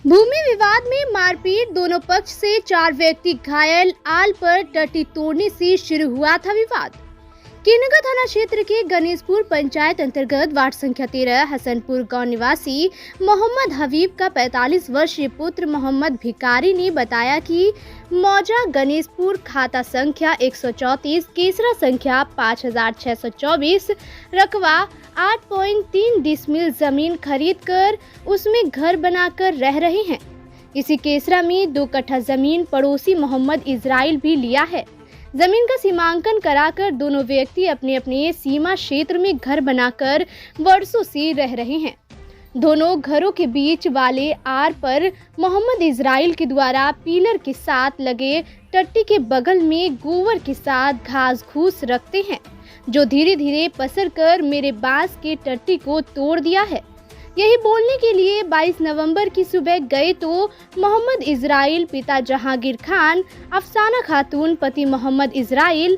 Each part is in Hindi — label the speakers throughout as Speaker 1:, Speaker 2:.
Speaker 1: भूमि विवाद में मारपीट, दोनों पक्ष से 4 व्यक्ति घायल, आल पर टट्टी तोड़ने से शुरू हुआ था विवाद। कीनगर थाना क्षेत्र के गणेशपुर पंचायत अंतर्गत वार्ड संख्या 13 हसनपुर गांव निवासी मोहम्मद हबीब का 45 वर्षीय पुत्र मोहम्मद भिकारी ने बताया कि मौजा गणेशपुर खाता संख्या 134 केसरा संख्या 5624 रकबा 8.3 डिसमिल जमीन खरीदकर उसमें घर बनाकर रह रहे हैं। इसी केसरा में 2 कट्ठा जमीन पड़ोसी मोहम्मद इजराइल भी लिया है। जमीन का सीमांकन कराकर दोनों व्यक्ति अपने अपने सीमा क्षेत्र में घर बनाकर वर्षों से रह रहे हैं। दोनों घरों के बीच वाले आर पर मोहम्मद इजराइल के द्वारा पिलर के साथ लगे टट्टी के बगल में गोबर के साथ घास फूस रखते हैं, जो धीरे धीरे पसर कर मेरे बांस के टट्टी को तोड़ दिया है। यही बोलने के लिए 22 नवंबर की सुबह गए तो मोहम्मद इजराइल पिता जहांगीर खान, अफसाना खातून पति मोहम्मद इजराइल,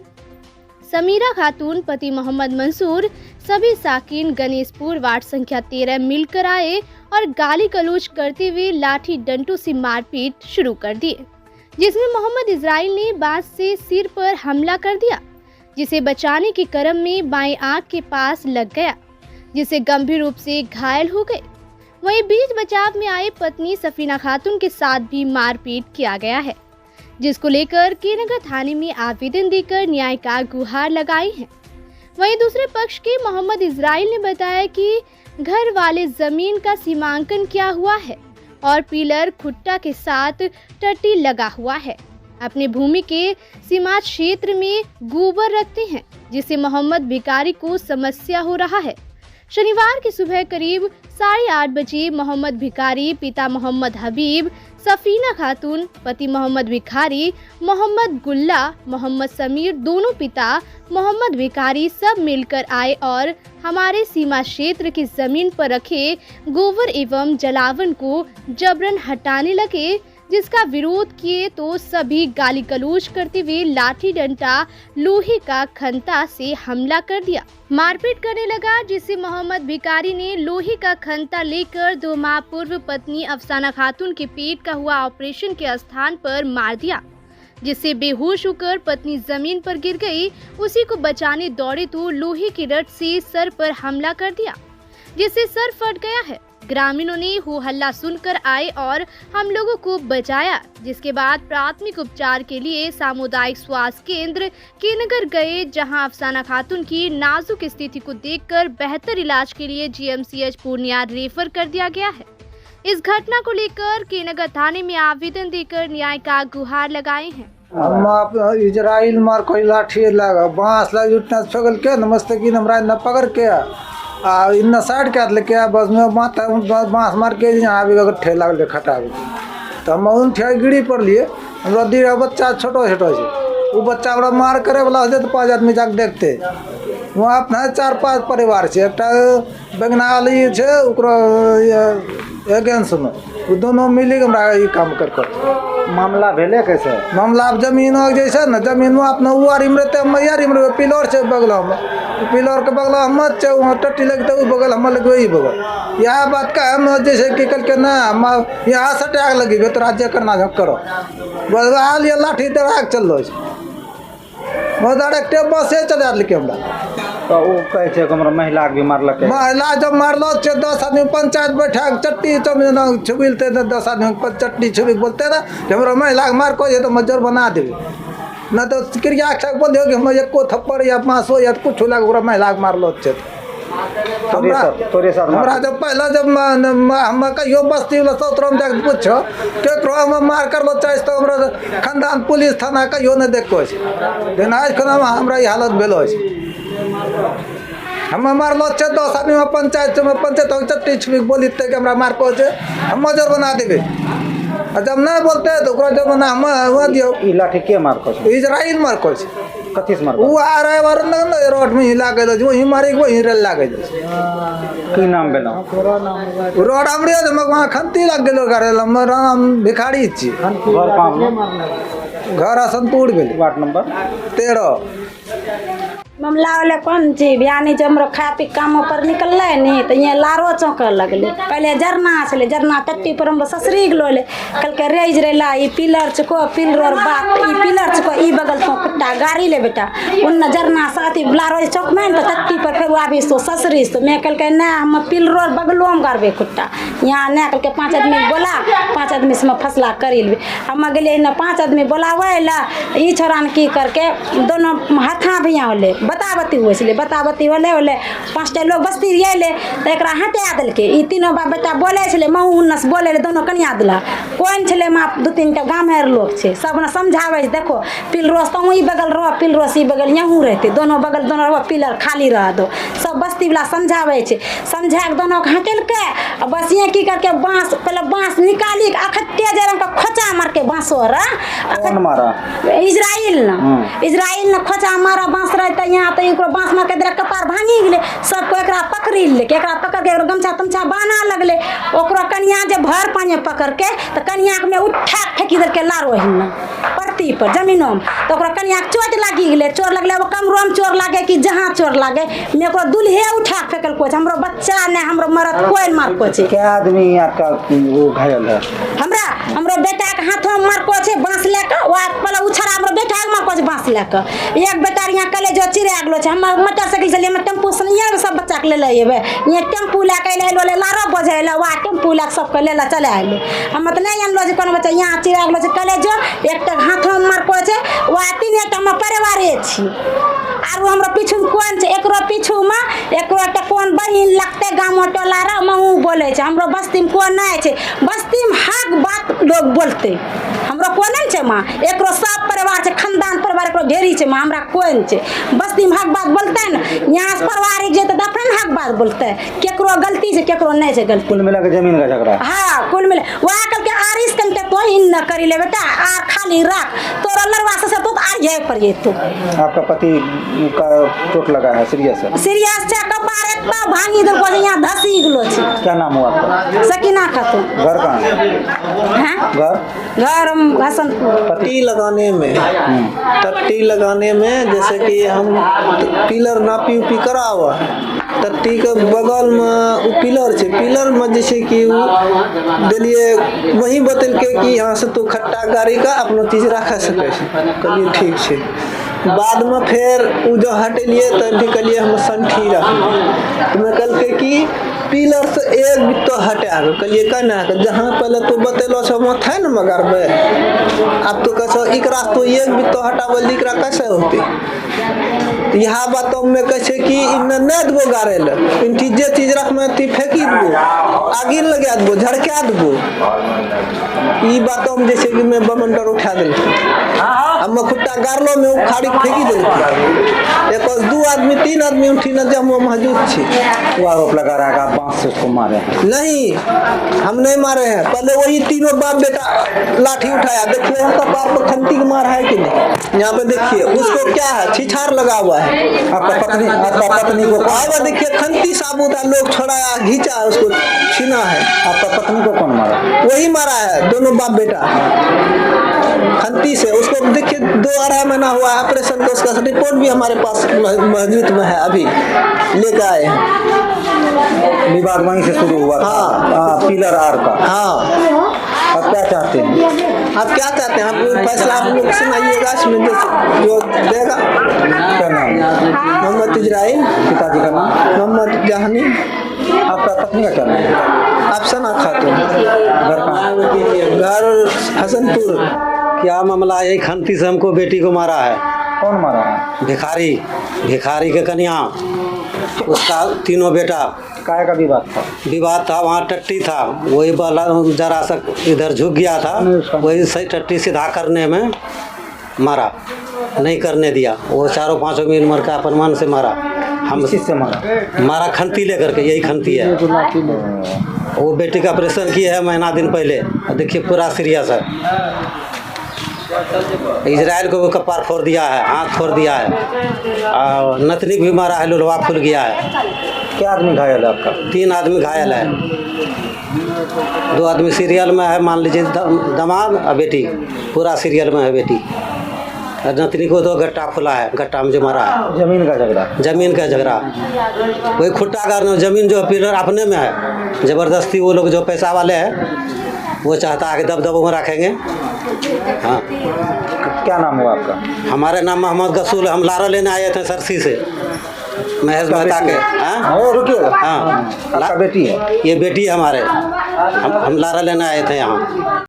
Speaker 1: समीरा खातून पति मोहम्मद मंसूर, सभी साकिन गणेशपुर वार्ड संख्या 13 मिलकर आए और गाली गलौज करते हुए लाठी डंडों से मारपीट शुरू कर दिए, जिसमें मोहम्मद इजराइल ने बांस से सिर पर हमला कर दिया, जिसे बचाने के क्रम में बाएं आंख के पास लग गया, जिसे गंभीर रूप से घायल हो गए। वहीं बीच बचाव में आए पत्नी सफीना खातून के साथ भी मारपीट किया गया है, जिसको लेकर कीनगर थाने में आवेदन देकर न्याय का गुहार लगाई है। वहीं दूसरे पक्ष के मोहम्मद इजराइल ने बताया कि घर वाले जमीन का सीमांकन किया हुआ है और पिलर खुट्टा के साथ टट्टी लगा हुआ है। अपने भूमि के सीमा क्षेत्र में गोबर रखते हैं, जिससे मोहम्मद भिकारी को समस्या हो रहा है। शनिवार की सुबह करीब 8:30 बजे मोहम्मद भिकारी पिता मोहम्मद हबीब, सफीना खातून पति मोहम्मद भिखारी, मोहम्मद गुल्ला, मोहम्मद समीर दोनों पिता मोहम्मद भिखारी सब मिलकर आए और हमारे सीमा क्षेत्र की जमीन पर रखे गोबर एवं जलावन को जबरन हटाने लगे, जिसका विरोध किए तो सभी गाली गलौज करते हुए लाठी डंडा लोहे का खंता से हमला कर दिया, मारपीट करने लगा, जिससे मोहम्मद भिकारी ने लोहे का खंता लेकर 2 माह पूर्व पत्नी अफसाना खातून के पेट का हुआ ऑपरेशन के स्थान पर मार दिया, जिससे बेहोश होकर पत्नी जमीन पर गिर गई। उसी को बचाने दौड़े तो लोहे की रड से सर पर हमला कर दिया, जिससे सर फट गया है। ग्रामीणों ने हो हल्ला सुनकर आए और हम लोगों को बचाया, जिसके बाद प्राथमिक उपचार के लिए सामुदायिक स्वास्थ्य केंद्र कीनगर गए, जहां अफसाना खातून की नाजुक स्थिति को देखकर बेहतर इलाज के लिए GMCH पूर्णिया रेफर कर दिया गया है। इस घटना को लेकर कीनगर थाने में आवेदन देकर न्याय का गुहार लगाए हैं।
Speaker 2: हम इजराइल मार कोई लाठी लगा बांस लग उठना छगल के नमस्ते की नमरा न पकड़ के इन साइड के लेके बस में बांस मार के यहाँ भी अगर ठेला खटा तो हम उन ठे गिड़ी पर लिए हमरा दी बच्चा छोटो छोटो से वो बच्चा हमरा मार करे वाला होते तो 5 आदमी जाके देखते। वहाँ अपना 4-5 परिवार से एक बेगनाली एगेंस्ट में वो दोनों मिली हमरा ये काम कर
Speaker 3: मामला भेले कैसे?
Speaker 2: मामला अब जमीन जैसे न जमीन में अपना उरी में रहते मैयारी में पिलर से बगल में पिलर के बगल हम वहाँ टट्टी लगते वो बगल हम लगे वही बगल। यह बात का हम जैसे कि कल के ना यहाँ से टैग लगी तो राज्य करना करो बस हाल ये लाठी दड़ा चल रहा बस से चला लेके हमरा
Speaker 3: तो वो कहे हमरा महिला के भी मारलक
Speaker 2: महिला जब मारलो 10 आदमी पंचायत बैठा चट्टी छुबिलते 10 आदमी चट्टी छुबी बोलते ना कि हमरा महिला के मार को तो मजर बना देवे न तो क्रिया बोल दियो कि हम एको थप्पड़ या मासो या कुछ लगा महिला के मारलो हमरा जब पहला जब हम कहियो बस्ती वाला सौतरम जाके पूछो केकरो हम मार करलो चाहे तो हमरा खानदान पुलिस थाना कहियो न देखो लेकिन आज खाना हमरा ये हालत भेलो हम मारलो 10 आदमी में पंचायत चट्टी छुपी बोली कि हमरा मार को हम मजर बना देवे जब नहीं बोलते तो जब हम दियो
Speaker 3: लाठी के मार को
Speaker 2: इजराइल मार को
Speaker 3: कथी से मार
Speaker 2: वो आ रहा है वर न रोड में हिला के वही मारे वही रेल लागे
Speaker 3: की नाम बेला
Speaker 2: रोड हमरे वहाँ खंती लग गेलो घरे हम भिखारी छी
Speaker 3: घर पावलो
Speaker 2: घर हसनपुर गेल
Speaker 3: वार्ड नंबर
Speaker 2: 13।
Speaker 4: मामला वाले कौन थी बिहानी जब हमरो खा पी काम पर निकल नहीं तो ये लारो चौंक लगले पहले जरना छले जरना टट्टी पर हम ससरी गलोले कल के रेज रेला ई पिलर चको पिलर बात ई पिलर चको ई बगल तो कुत्ता गाड़ी ले बेटा उन जरना साथी लारो चौक में तो टट्टी पर फिर आबी तो ससरी तो मैं कल के ना हम पिलर बगलो में गारबे कुत्ता यहाँ ना कल के 5 आदमी बोला 5 आदमी से फसला करी लेबे हम गेले ना 5 आदमी बोलावे ला ई छोरान की करके दोनों हाथा भी यहाँ होले बताबती हुए छे बताबती होले 5टा लोग बस्ती रियले तो एकरा हटा देलके ई तीनों बाप बेटा बोले छले महू उन्नस बोले दोनों कन्या दिला कोन छले मां 2-3 टा गामेर लोग छे सब ना समझावे देखो पिलरोस तो ई बगल रह पिलरोस ई बगल यहू रहते दोनों बगल दोनों रह पिलर खाली रह दो सब बस्ती वाला समझावे छे समझा के दोनों हटेल के बस ये की करके बांस पहले बांस निकाली अखट्टे जरम का खोचा मार के बांसो रा
Speaker 3: कौन मारा
Speaker 4: इजराइल ना खोचा मारा बांस रहता यहाँ तो एकरो बांस मार के देरा कपार भांगी गेले सबको एकरा पकड़ी ले के एकरा पकड़ के गमछा तमछा बाना लगले ओकरो कन्या जे भर पानी पकड़ के तो कन्या में उठा फेंकी दे के लारो हिन्ना परती पर जमीनों में तो ओकरा कन्या चोट लागी गेले चोर लगले वो कमरो में चोर लागे कि जहां चोर लागे में ओकरो दुल्हे उठा फेंकल को हमरो बच्चा ने हमरो मरद कोई मार को छे
Speaker 3: क्या आदमी आपका वो घायल है
Speaker 4: हमरो बेटा के हाथों में मार को छे बांस लेके वो पहले उछरा हमरो बेटा के मार को छे बांस लेके एक बेटा यहाँ कले जो चिरे आगलो छे हम मोटरसाइकिल चले में टेम्पू से नहीं सब बच्चा के ले लेबे ये टेम्पू लेके ले लोले लारो बजेला वा टेम्पू लेके सब के लेला चले आइलो हम त नहीं जानलो जे कोनो बच्चा यहाँ चिरे आगलो छे कले जो एकटा हाथों में मार को छे वा तीन एकटा हम परिवारे छी आरो हमरा पीछू कोन छे एकरो पीछू में एकरो त कोन बहिन लगते गाम टोला रा महू बोले छे हमरो बस्ती में कोन नहीं छे बस्ती में हक बात लोग बोलते हमरो कोन नहीं छे मां एकरो सब परिवार छे खानदान परिवार एकरो ढेरी छे मां हमरा कोन छे बस्ती में हक बात बोलते न यहाँ से पारिवारिक जे त दफन हक बात बोलते केकरो गलती छे केकरो नहीं छे गलती
Speaker 3: कुल मिला के जमीन का झगड़ा
Speaker 4: हां कुल मिला वा कल के आरिस कंटे तो इन न करी ले बेटा आ खाली रख तोरा लड़वा से तो आ जाए पर ये तो
Speaker 3: आपका पति का चोट लगा है सीरियस
Speaker 4: छे कपार इतना भांगी दल को यहाँ धसी गलो छे
Speaker 3: क्या नाम हुआ आपका
Speaker 4: सकीना खातून
Speaker 3: घर कहाँ
Speaker 4: हैं
Speaker 3: घर
Speaker 4: हम हसनपुर
Speaker 5: टट्टी लगाने में जैसे कि हम पिलर नापी उपी करा हुआ टट्टी के बगल में उ पिलर छे पिलर में जैसे कि दिलिए वही बतल के कि यहाँ से तो खट्टा गाड़ी का अपना चीज रख सके कहलिए ठीक छे बाद में फिर उ जो हटेलिए तब भी कहलिए हम संठी रख तो मैं कल के कि पिलर से एक बित्तो हटा कहलिए कहना जहाँ पहले तो बतेलो छो माथा न मगरबे अब तो कहो एकरा तो एक बित्तो हटावल एकरा कैसे होते यहाँ बातों में कैसे कि इन न दबो गाड़ेल इन जे चीज रखना थी फेंकी दबो आगे लगा दबो झड़का दबो ई बातों में जैसे कि मैं बमंडर उठा दिल हम खुट्टा गारलो में उखाड़ी फेंकी दिल एक 2 आदमी 3 आदमी उठी न जब मौजूद छे
Speaker 3: वो आरोप लगा रहा है कि आप बांस से उसको मारे हैं
Speaker 5: नहीं हम नहीं मारे हैं पहले वही तीनों बाप बेटा लाठी उठाया देखिए उनका पैर पर खंती की मार है कि नहीं यहाँ पे देखिए उसको क्या है छिछार लगा हुआ है
Speaker 3: आपका पत्नी को
Speaker 5: आवा देखिए खंती साबुत है लोग छोड़ाया घींचा उसको छीना है
Speaker 3: आपका पत्नी को कौन मारा
Speaker 5: वही मारा है दोनों बाप बेटा खंती से उसको देखिए 2-2.5 महीना हुआ ऑपरेशन का उसका रिपोर्ट भी हमारे पास मौजूद में है अभी लेकर आए हैं
Speaker 3: विवाद वहीं से शुरू हुआ था पिलर आर का
Speaker 5: हाँ
Speaker 3: अब क्या चाहते हैं
Speaker 5: आप क्या चाहते हैं आप फैसला आप लोग सुनाइएगा इसमें जो देगा
Speaker 3: क्या नाम
Speaker 5: मोहम्मद इजराइल
Speaker 3: पिताजी का नाम
Speaker 5: मोहम्मद जहानी
Speaker 3: आपका पत्नी का क्या नाम है
Speaker 5: अफसना खातून
Speaker 3: घर कहाँ
Speaker 5: घर हसनपुर
Speaker 6: क्या मामला है खंती से हमको बेटी को मारा है
Speaker 3: कौन मारा है
Speaker 6: भिखारी के कन्या उसका तीनों बेटा
Speaker 3: काय का
Speaker 6: विवाद था वहाँ टट्टी था वही वाला जरा सा इधर झुक गया था वही सही टट्टी सीधा करने में मारा नहीं करने दिया वो 4-5 मील मर का अपन मन से मारा हम
Speaker 3: से
Speaker 6: मारा खंती लेकर के यही खंती है वो बेटी का ऑपरेशन किया है महीना दिन पहले देखिए पूरा सीरियस है इजराइल को भी कपार फोड़ दिया है हाथ फोड़ दिया है और नतनी भी मारा है लुलवा फूल गया है
Speaker 3: क्या आदमी घायल है आपका
Speaker 6: 3 आदमी घायल है 2 आदमी सीरियल में है मान लीजिए दामाद और बेटी पूरा सीरियल में है बेटी नतनी को तो गट्टा खुला है, गट्टा में जो मारा है।
Speaker 3: जमीन का झगड़ा।
Speaker 6: जमीन का झगड़ा, वही खुट्टा का जमीन जो पिलर अपने में है, जबरदस्ती वो लोग जो पैसा वाले हैं वो चाहता है कि दबदबों में रखेंगे। हाँ,
Speaker 3: क्या नाम हुआ आपका?
Speaker 6: हमारे नाम मोहम्मद गसूल, हम लारा लेने आए थे सरसी से, महेश मेहता के। हाँ
Speaker 3: रुकिए।
Speaker 6: हाँ,
Speaker 3: आपका बेटी है?
Speaker 6: ये बेटी है हमारे, हम लारा लेने आए थे यहाँ।